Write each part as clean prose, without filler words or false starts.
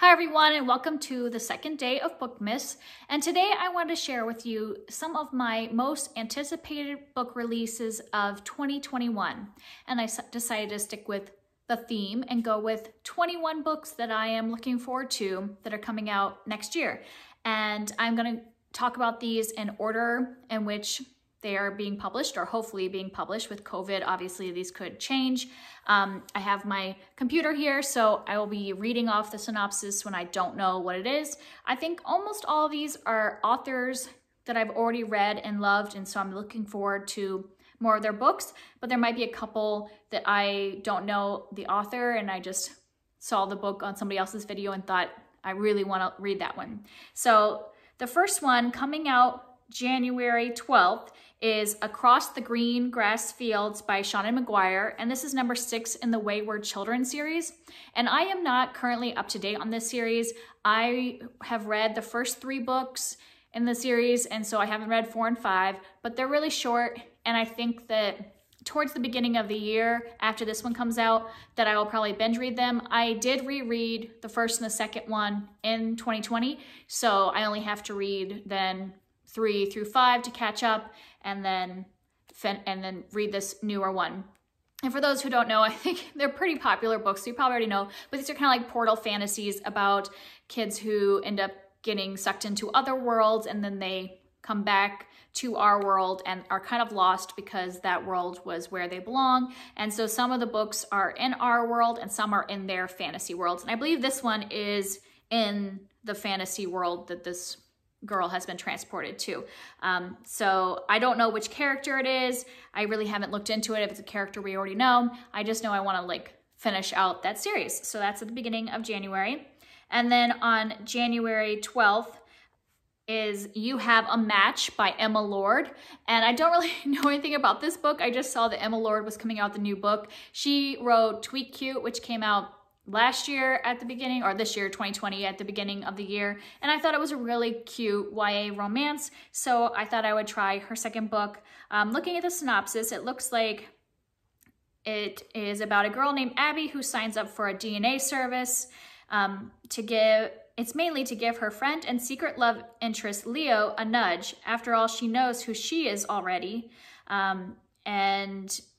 Hi everyone, and welcome to the second day of Bookmas. And today I want to share with you some of my most anticipated book releases of 2021. And I decided to stick with the theme and go with 21 books that I am looking forward to that are coming out next year. And I'm going to talk about these in order in which they are being published, or hopefully being published. With COVID, obviously these could change. I have my computer here, so I will be reading off the synopsis when I don't know what it is. I think almost all of these are authors that I've already read and loved, and so I'm looking forward to more of their books, but there might be a couple that I don't know the author and I just saw the book on somebody else's video and thought I really want to read that one. So the first one coming out January 12th is Across the Green Grass Fields by Seanan McGuire, and this is number 6 in the Wayward Children series. And I am not currently up to date on this series. I have read the first 3 books in the series, and so I haven't read 4 and 5, but they're really short, and I think that towards the beginning of the year, after this one comes out, that I will probably binge read them. I did reread the first and the second one in 2020, so I only have to read then 3 through 5 to catch up, and then read this newer one. And for those who don't know, I think they're pretty popular books, so you probably already know, but these are kind of like portal fantasies about kids who end up getting sucked into other worlds, and then they come back to our world and are kind of lost because that world was where they belong. And so some of the books are in our world and some are in their fantasy worlds. And I believe this one is in the fantasy world that this girl has been transported to. So I don't know which character it is. I really haven't looked into it if it's a character we already know. I just know I want to like finish out that series. So that's at the beginning of January. And then on January 12th is You Have a Match by Emma Lord. And I don't really know anything about this book. I just saw that Emma Lord was coming out with a new book. She wrote Tweet Cute, which came out last year at the beginning, or this year, 2020, at the beginning of the year. And I thought it was a really cute YA romance, so I thought I would try her second book. Looking at the synopsis, it looks like it is about a girl named Abby who signs up for a DNA service it's mainly to give her friend and secret love interest Leo a nudge. After all, she knows who she is already,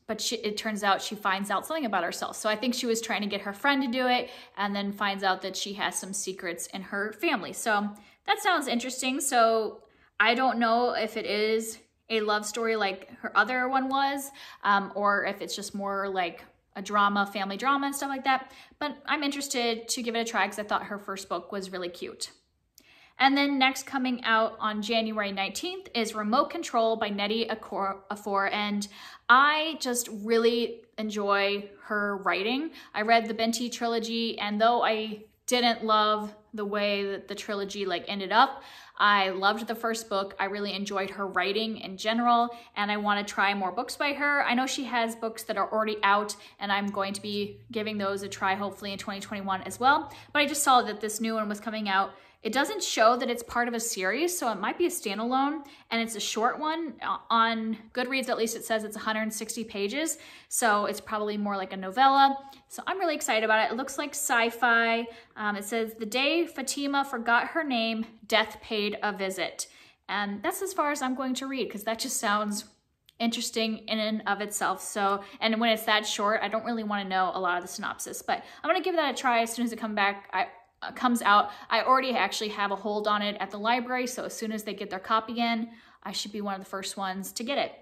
but it turns out she finds out something about herself. So I think she was trying to get her friend to do it and then finds out that she has some secrets in her family. So that sounds interesting. So I don't know if it is a love story like her other one was, or if it's just more like a drama, family drama and stuff like that. But I'm interested to give it a try because I thought her first book was really cute. And then next coming out on January 19th is Remote Control by Nnedi Okorafor. And I just really enjoy her writing. I read the Binti trilogy, and though I didn't love the way that the trilogy ended up, I loved the first book. I really enjoyed her writing in general, and I want to try more books by her. I know she has books that are already out, and I'm going to be giving those a try hopefully in 2021 as well. But I just saw that this new one was coming out. It doesn't show that it's part of a series, so it might be a standalone, and it's a short one. On Goodreads, at least, it says it's 160 pages, so it's probably more like a novella. So I'm really excited about it. It looks like sci-fi. It says, the day Fatima forgot her name, death paid a visit. And that's as far as I'm going to read, because that just sounds interesting in and of itself. So, and when it's that short, I don't really want to know a lot of the synopsis, but I'm going to give that a try as soon as it comes out. I already actually have a hold on it at the library, so as soon as they get their copy in, I should be one of the first ones to get it.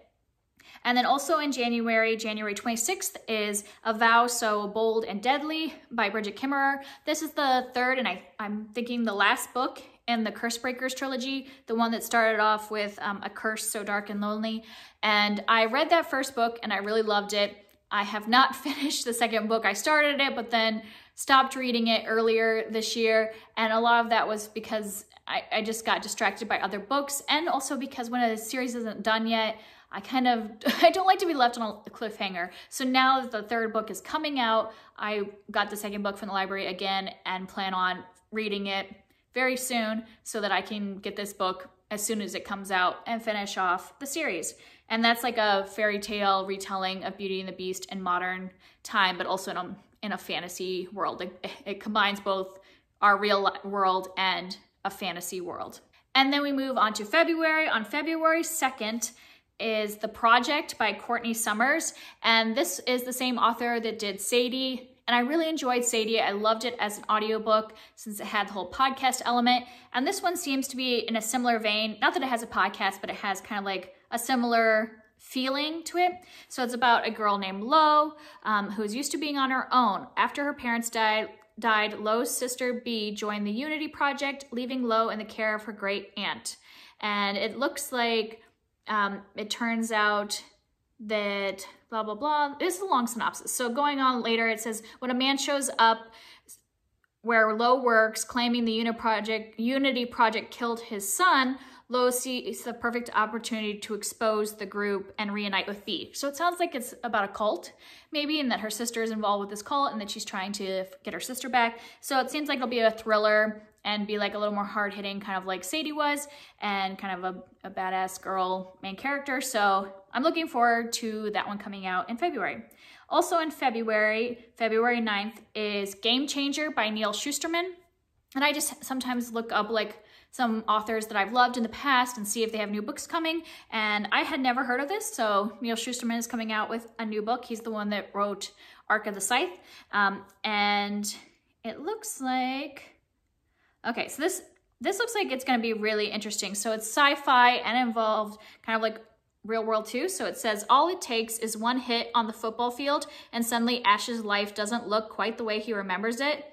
And then also in January 26th is A Vow So Bold and Deadly by Brigid Kemmerer. This is the third, and I'm thinking the last book in the Cursebreakers trilogy, the one that started off with A Curse So Dark and Lonely. And I read that first book and I really loved it. I have not finished the second book. I started it, but then stopped reading it earlier this year. And a lot of that was because I just got distracted by other books. And also because when a series isn't done yet, I don't like to be left on a cliffhanger. So now that the third book is coming out, I got the second book from the library again and plan on reading it very soon so that I can get this book as soon as it comes out and finish off the series. And that's like a fairy tale retelling of Beauty and the Beast in modern time, but also in a fantasy world. It combines both our real world and a fantasy world. And then we move on to February. On February 2nd is The Project by Courtney Summers. And this is the same author that did Sadie. And I really enjoyed Sadie. I loved it as an audiobook since it had the whole podcast element. And this one seems to be in a similar vein. Not that it has a podcast, but it has kind of like a similar feeling to it. So it's about a girl named Lo, who's used to being on her own. After her parents died, Lo's sister Bee joined the Nnedi Project, leaving Lo in the care of her great aunt. And it looks like it turns out that blah, blah, blah. It's a long synopsis. So going on later, it says, when a man shows up where Lo works, claiming the Nnedi Project killed his son, Lo sees the perfect opportunity to expose the group and reunite with Bee. So it sounds like it's about a cult, maybe, and that her sister is involved with this cult and that she's trying to get her sister back. So it seems like it'll be a thriller and be like a little more hard-hitting, kind of like Sadie was, and kind of a badass girl main character. So I'm looking forward to that one coming out in February. Also in February 9th, is Game Changer by Neal Shusterman. And I just sometimes look up like some authors that I've loved in the past and see if they have new books coming. And I had never heard of this, so Neal Shusterman is coming out with a new book. He's the one that wrote Arc of the Scythe. And it looks like, okay, so this looks like it's gonna be really interesting. So it's sci-fi and involved kind of like real world too. So it says, all it takes is one hit on the football field and suddenly Ash's life doesn't look quite the way he remembers it.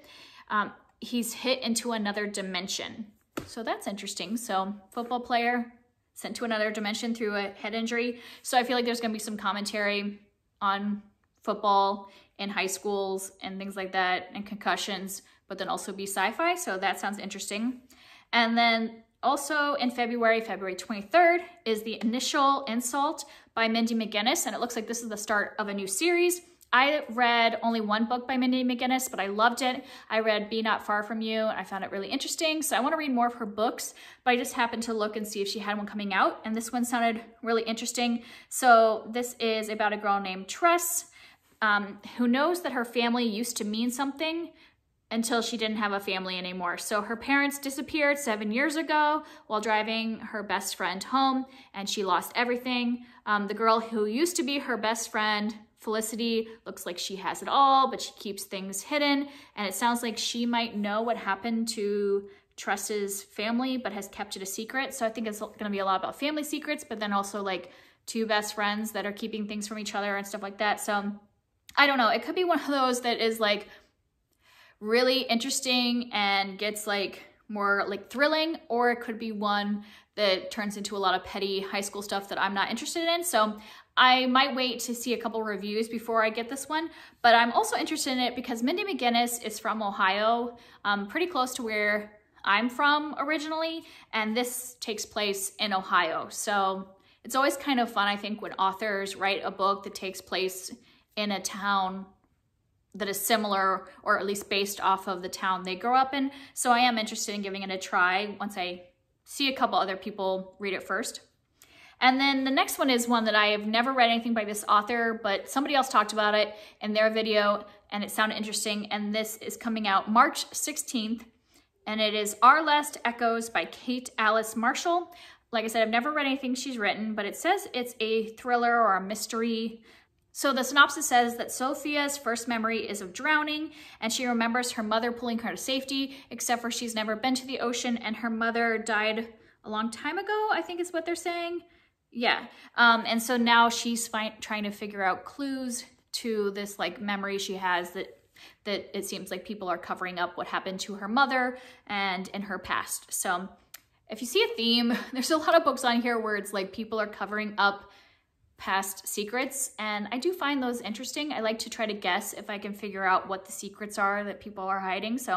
He's hit into another dimension. So that's interesting. So football player sent to another dimension through a head injury. So I feel like there's gonna be some commentary on football in high schools and things like that and concussions, but then also be sci-fi. So that sounds interesting. And then also in February 23rd is The Initial Insult by Mindy McGinnis. And it looks like this is the start of a new series. I read only one book by Mindy McGinnis, but I loved it. I read Be Not Far From You, and I found it really interesting. So I want to read more of her books, but I just happened to look and see if she had one coming out, and this one sounded really interesting. So this is about a girl named Tress, who knows that her family used to mean something until she didn't have a family anymore. So her parents disappeared 7 years ago while driving her best friend home, and she lost everything. The girl who used to be her best friend, Felicity, looks like she has it all, but she keeps things hidden. And it sounds like she might know what happened to Tress's family, but has kept it a secret. So I think it's gonna be a lot about family secrets, but then also like two best friends that are keeping things from each other and stuff like that. So I don't know, it could be one of those that is like really interesting and gets like more like thrilling, or it could be one that turns into a lot of petty high school stuff that I'm not interested in. So I might wait to see a couple reviews before I get this one, but I'm also interested in it because Mindy McGinnis is from Ohio, pretty close to where I'm from originally, and this takes place in Ohio. So it's always kind of fun, I think, when authors write a book that takes place in a town that is similar, or at least based off of the town they grew up in. So I am interested in giving it a try once I see a couple other people read it first. And then the next one is one that I have never read anything by this author, but somebody else talked about it in their video and it sounded interesting. And this is coming out March 16th, and it is Our Last Echoes by Kate Alice Marshall. Like I said, I've never read anything she's written, but it says it's a thriller or a mystery. So the synopsis says that Sophia's first memory is of drowning, and she remembers her mother pulling her to safety, except for she's never been to the ocean, and her mother died a long time ago, I think is what they're saying. Yeah, and so now she's trying to figure out clues to this like memory she has that it seems like people are covering up what happened to her mother and in her past. So if you see a theme, there's a lot of books on here where it's like people are covering up past secrets, and I do find those interesting. I like to try to guess if I can figure out what the secrets are that people are hiding. So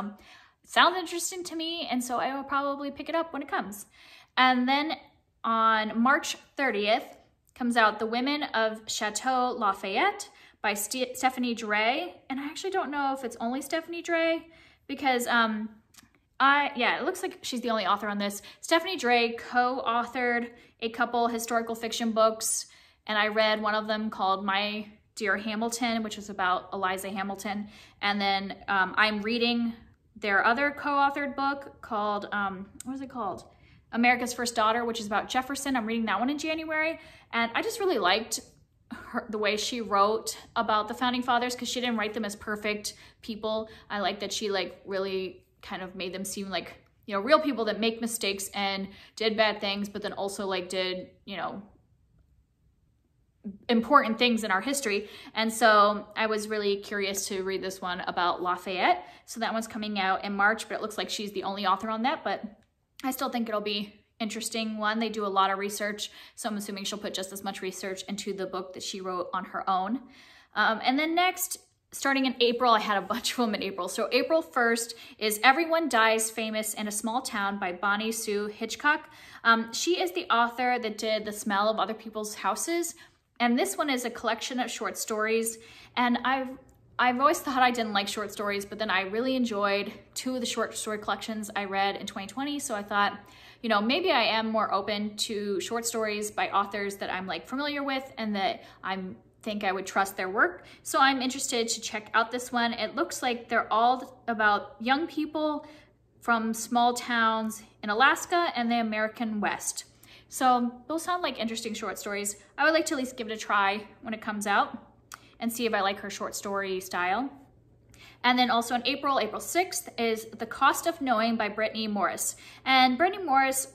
it sounds interesting to me, and so I will probably pick it up when it comes. And then on March 30th comes out The Women of Chateau Lafayette by Stephanie Dray. And I actually don't know if it's only Stephanie Dray because it looks like she's the only author on this. Stephanie Dray co-authored a couple historical fiction books, and I read one of them called My Dear Hamilton, which is about Eliza Hamilton. And then I'm reading their other co-authored book called, what is it called? America's First Daughter, which is about Jefferson. I'm reading that one in January. And I just really liked the way she wrote about the founding fathers, because she didn't write them as perfect people. I like that she like really kind of made them seem like, you know, real people that make mistakes and did bad things, but then also like did, you know, important things in our history. And so I was really curious to read this one about Lafayette. So that one's coming out in March, but it looks like she's the only author on that, but I still think it'll be interesting one. They do a lot of research, so I'm assuming she'll put just as much research into the book that she wrote on her own. And then next, starting in April, I had a bunch of them in April. So April 1st is Everyone Dies Famous in a Small Town by Bonnie Sue Hitchcock. She is the author that did The Smell of Other People's Houses. And this one is a collection of short stories. And I've always thought I didn't like short stories, but then I really enjoyed 2 of the short story collections I read in 2020. So I thought, you know, maybe I am more open to short stories by authors that I'm like familiar with and that think I would trust their work. So I'm interested to check out this one. It looks like they're all about young people from small towns in Alaska and the American West. So those sound like interesting short stories. I would like to at least give it a try when it comes out and see if I like her short story style. And then also in April 6th is The Cost of Knowing by Brittney Morris. And Brittney Morris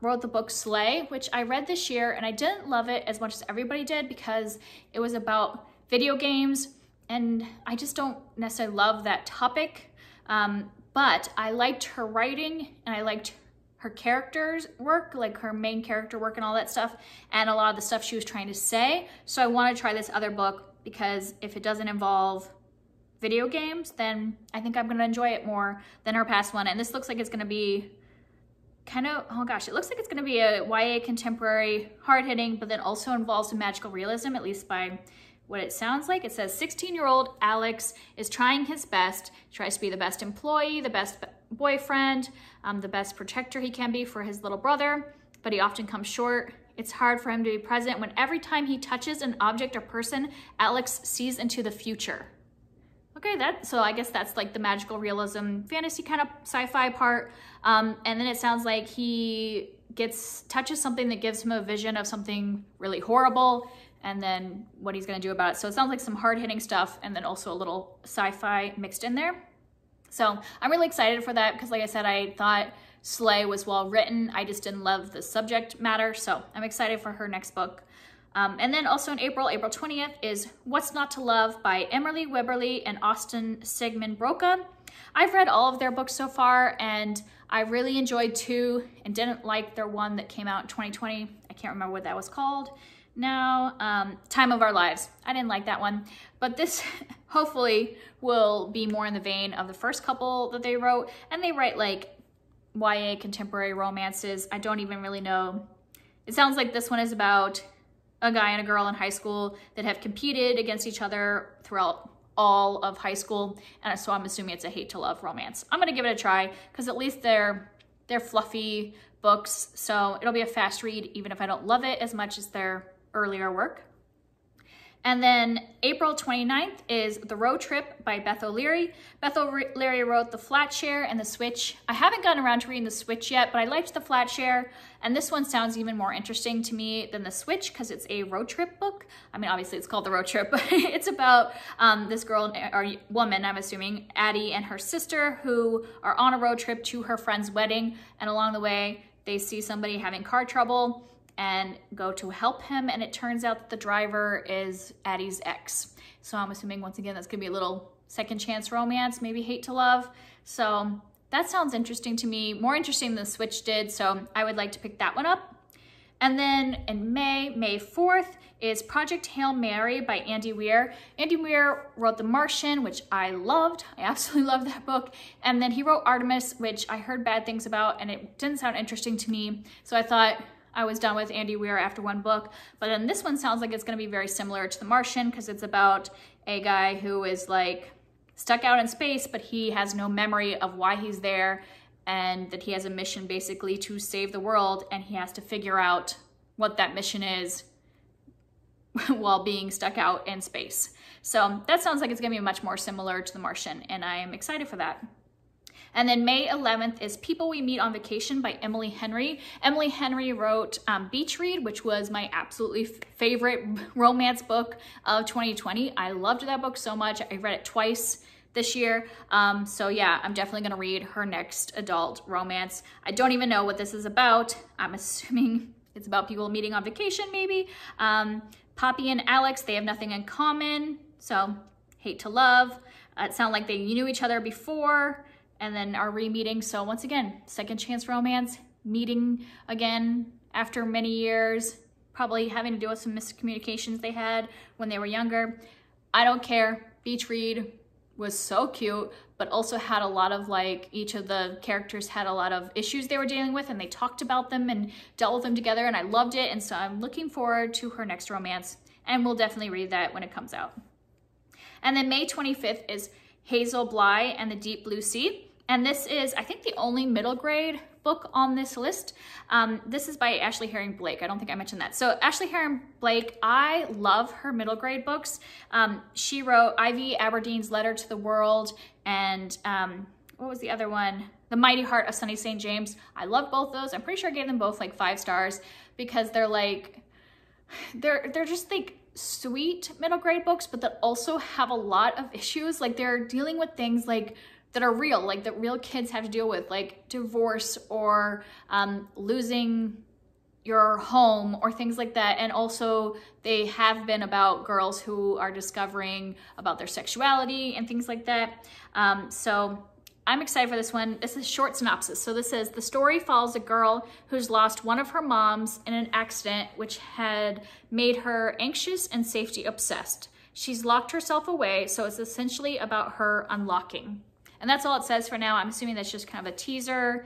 wrote the book Slay, which I read this year, and I didn't love it as much as everybody did because it was about video games, and I just don't necessarily love that topic. But I liked her writing, and I liked her character's work, like her main character work and all that stuff, and a lot of the stuff she was trying to say. So I want to try this other book because if it doesn't involve video games, then I think I'm going to enjoy it more than her past one. And this looks like it's going to be kind of, oh gosh, it looks like it's going to be a YA contemporary, hard-hitting, but then also involves some magical realism, at least by what it sounds like. It says 16-year-old Alex is trying his best, tries to be the best employee, the best boyfriend, the best protector he can be for his little brother, but he often comes short. It's hard for him to be present when every time he touches an object or person, Alex sees into the future. Okay, so I guess that's like the magical realism, fantasy kind of sci-fi part. And then it sounds like he touches something that gives him a vision of something really horrible and then what he's gonna do about it. So it sounds like some hard-hitting stuff and then also a little sci-fi mixed in there. So I'm really excited for that because like I said, I thought Slay was well written. I just didn't love the subject matter. So I'm excited for her next book. And then also in April 20th is What's Not to Love by Emily Wibberley and Siegemund-Broka. I've read all of their books so far and I really enjoyed 2 and didn't like their one that came out in 2020. I can't remember what that was called now. Time of Our Lives. I didn't like that one, but this hopefully will be more in the vein of the first couple that they wrote. And they write like YA contemporary romances. I don't even really know. It sounds like this one is about a guy and a girl in high school that have competed against each other throughout all of high school. And so I'm assuming it's a hate to love romance. I'm gonna give it a try because at least they're fluffy books. So it'll be a fast read, even if I don't love it as much as their earlier work. And then April 29th is The Road Trip by Beth O'Leary. Beth O'Leary wrote The Flat Share and The Switch. I haven't gotten around to reading The Switch yet, but I liked The Flat Share. And this one sounds even more interesting to me than The Switch because it's a road trip book. I mean, obviously it's called The Road Trip, but it's about this girl, or woman, I'm assuming, Addie and her sister who are on a road trip to her friend's wedding. And along the way, they see somebody having car trouble and go to help him, and it turns out that the driver is Addie's ex. So I'm assuming, once again, that's gonna be a little second chance romance, maybe hate to love. So that sounds interesting to me, more interesting than The Switch did, so I would like to pick that one up. And then in May 4th, is Project Hail Mary by Andy Weir. Andy Weir wrote The Martian, which I loved. I absolutely loved that book. And then he wrote Artemis, which I heard bad things about, and it didn't sound interesting to me. So I thought I was done with Andy Weir after one book. But then this one sounds like it's gonna be very similar to The Martian because it's about a guy who is like stuck out in space, but he has no memory of why he's there, and that he has a mission basically to save the world, and he has to figure out what that mission is while being stuck out in space. So that sounds like it's gonna be much more similar to The Martian, and I am excited for that. And then May 11th is People We Meet on Vacation by Emily Henry. Emily Henry wrote Beach Read, which was my absolutely favorite romance book of 2020. I loved that book so much. I read it twice this year. So yeah, I'm definitely gonna read her next adult romance. I don't even know what this is about. I'm assuming it's about people meeting on vacation maybe. Poppy and Alex, they have nothing in common. So hate to love. It sounded like they knew each other before and then are re-meeting. So once again, second chance romance, meeting again after many years, probably having to deal with some miscommunications they had when they were younger. I don't care. Beach Read was so cute, but also had a lot of like, each of the characters had a lot of issues they were dealing with and they talked about them and dealt with them together, and I loved it. And so I'm looking forward to her next romance, and we'll definitely read that when it comes out. And then May 25th is Hazelbly and the Deep Blue Sea. And this is, I think, the only middle grade book on this list. This is by Ashley Herring Blake. I don't think I mentioned that. So Ashley Herring Blake, I love her middle grade books. She wrote Ivy Aberdeen's Letter to the World and what was the other one? The Mighty Heart of Sunny St. James. I love both those. I'm pretty sure I gave them both like 5 stars because they're like, they're just like sweet middle grade books, but that also have a lot of issues. Like they're dealing with things like that are real, like that real kids have to deal with, like divorce or losing your home or things like that. And also they have been about girls who are discovering about their sexuality and things like that. So I'm excited for this one. This is a short synopsis. So this says, the story follows a girl who's lost one of her moms in an accident which had made her anxious and safety obsessed. She's locked herself away, so it's essentially about her unlocking. And that's all it says for now. I'm assuming that's just kind of a teaser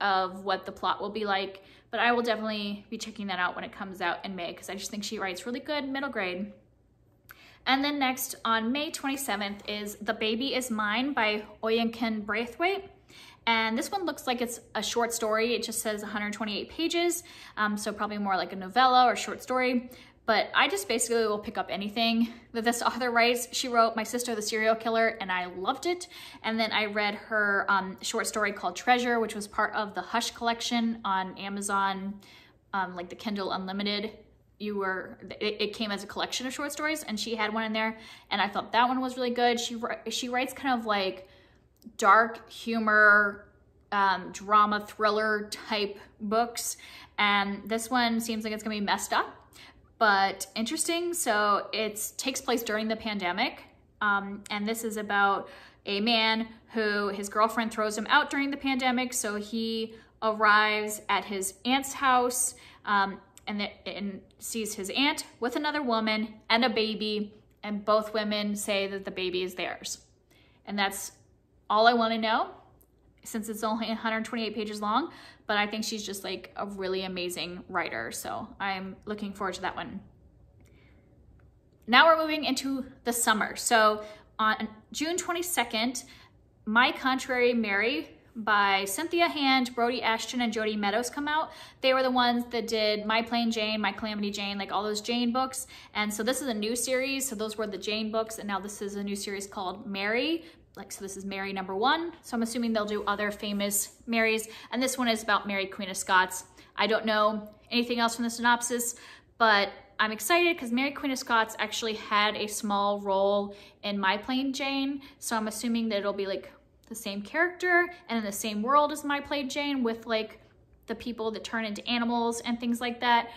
of what the plot will be like. But I will definitely be checking that out when it comes out in May because I just think she writes really good middle grade. And then next on May 27th is The Baby Is Mine by Oyinkan Braithwaite. And this one looks like it's a short story. It just says 128 pages. So probably more like a novella or short story. But I just basically will pick up anything that this author writes. She wrote My Sister the Serial Killer, and I loved it. And then I read her short story called Treasure, which was part of the Hush collection on Amazon, like the Kindle Unlimited. It came as a collection of short stories, and she had one in there, and I thought that one was really good. She writes kind of like dark humor, drama thriller type books, and this one seems like it's gonna be messed up, but interesting. So it takes place during the pandemic, and this is about a man who his girlfriend throws him out during the pandemic, so he arrives at his aunt's house and sees his aunt with another woman and a baby, and both women say that the baby is theirs. And that's all I want to know, since it's only 128 pages long, but I think she's just like a really amazing writer, so I'm looking forward to that one. Now we're moving into the summer. So on June 22nd, My Contrary Mary by Cynthia Hand, Brodi, Ashton, and Jodi Meadows come out. They were the ones that did My Plain Jane, My Calamity Jane, like all those Jane books. And so this is a new series. So those were the Jane books, and now this is a new series called Mary. So this is Mary #1. So I'm assuming they'll do other famous Marys. And this one is about Mary, Queen of Scots. I don't know anything else from the synopsis, but I'm excited because Mary, Queen of Scots actually had a small role in My Plain Jane. So I'm assuming that it'll be like the same character and in the same world as My Plain Jane, with like the people that turn into animals and things like that.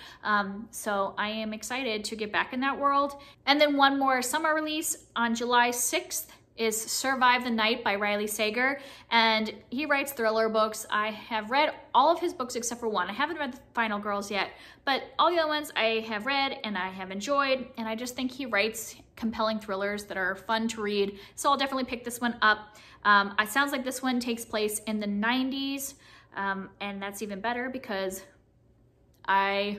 So I am excited to get back in that world. And then one more summer release on July 6th is Survive the Night by Riley Sager, and he writes thriller books. I have read all of his books except for one. I haven't read The Final Girls yet, but all the other ones I have read and I have enjoyed, and I just think he writes compelling thrillers that are fun to read, so I'll definitely pick this one up. It sounds like this one takes place in the 90s, and that's even better because I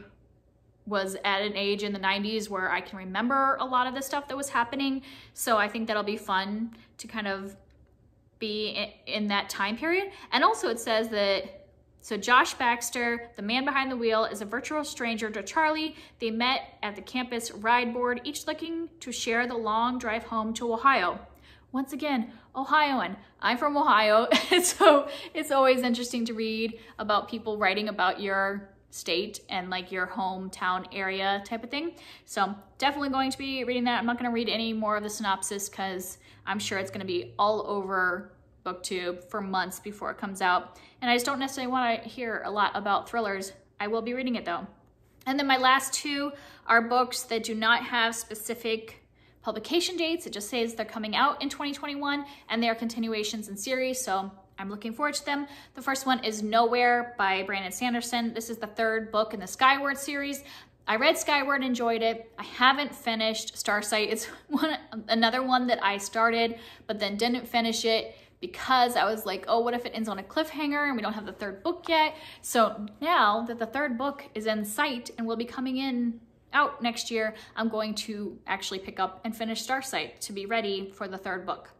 was at an age in the 90s where I can remember a lot of the stuff that was happening. So I think that'll be fun to kind of be in that time period. And also it says that, so Josh Baxter, the man behind the wheel, is a virtual stranger to Charlie. They met at the campus ride board, each looking to share the long drive home to Ohio. Once again, Ohioan. I'm from Ohio, so it's always interesting to read about people writing about your state and like your hometown area type of thing. So definitely going to be reading that. I'm not going to read any more of the synopsis because I'm sure it's going to be all over BookTube for months before it comes out. And I just don't necessarily want to hear a lot about thrillers. I will be reading it though. And then my last two are books that do not have specific publication dates. It just says they're coming out in 2021 and they are continuations in series. So I'm looking forward to them. The first one is Nowhere by Brandon Sanderson. This is the third book in the Skyward series. I read Skyward, enjoyed it. I haven't finished Starsight. It's another one that I started, but then didn't finish it because I was like, oh, what if it ends on a cliffhanger and we don't have the third book yet? So now that the third book is in sight and will be coming out next year, I'm going to actually pick up and finish Starsight to be ready for the third book.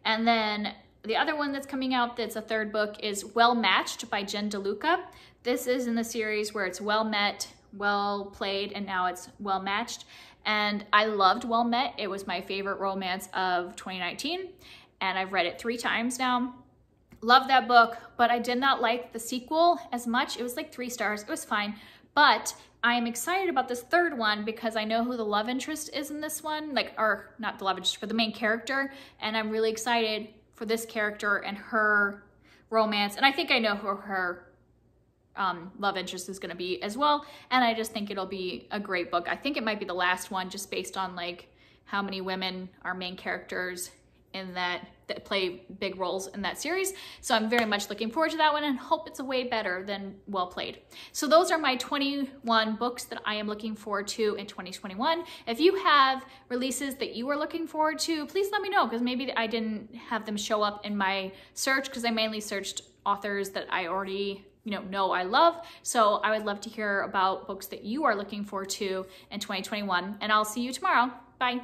And then the other one that's coming out that's a third book is Well Matched by Jen DeLuca. This is in the series where it's well met, well played, and now it's well matched. And I loved Well Met. It was my favorite romance of 2019. And I've read it 3 times now. Love that book, but I did not like the sequel as much. It was like 3 stars. It was fine. But I am excited about this third one because I know who the love interest is in this one, or not the love interest, but the main character. And I'm really excited for this character and her romance. And I think I know who her love interest is going to be as well. And I just think it'll be a great book. I think it might be the last one just based on like how many women are main characters in that play big roles in that series. So I'm very much looking forward to that one and hope it's a way better than Well Played. So those are my 21 books that I am looking forward to in 2021. If you have releases that you are looking forward to, please let me know because maybe I didn't have them show up in my search because I mainly searched authors that I already know I love. So I would love to hear about books that you are looking forward to in 2021, and I'll see you tomorrow. Bye.